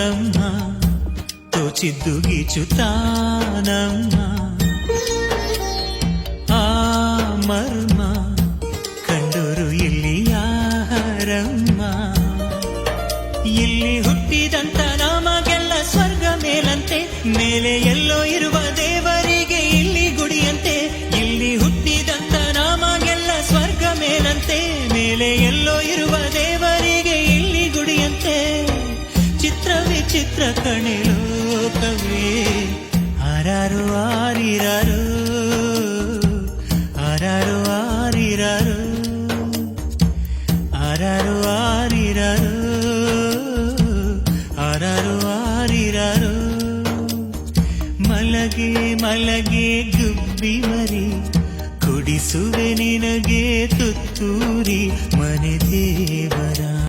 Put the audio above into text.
ಬ್ರಹ್ಮ ತೋಚಿದ್ದು ಗೀಚುತ್ತಾನಮ್ಮ ಆ ಮರ್ಮ ಕಂಡೋರು ಇಲ್ಲಿ ಯಾರಮ್ಮ ಇಲ್ಲಿ ಹುಟ್ಟಿದಂತ ನಮಗೆಲ್ಲ ಸ್ವರ್ಗ ಮೇಲಂತೆ ಮೇಲೆ ಎಲ್ಲೋ ಇರುವ ದೇವರಿಗೆ ಇಲ್ಲಿ ಗುಡಿಯಂತೆ ಇಲ್ಲಿ ಹುಟ್ಟಿದಂತ ನಮಗೆಲ್ಲ ಸ್ವರ್ಗ ಮೇಲಂತೆ ಮೇಲೆ ಎಲ್ಲೋ ಇರುವ ದೇವರಿಗೆ ಇಲ್ಲಿ ಗುಡಿಯಂತೆ ಚಿತ್ರ ವಿಚಿತ್ರ ಕಣೆ ಲೋಕವೇ ಆರಾರು ಆರಿರಾರು ಆರಾರು ಆರಿರಾರು ಆರಾರು ಆರಿರಾರು ಆರಾರು ಆರಿರಾರು ಮಲಗೆ ಮಲಗೆ ಗುಬ್ಬಿ ಮರಿ ಕುಡಿಸುವೆ ನಿನಗೆ ತುತ್ತೂರಿ ಮನೆ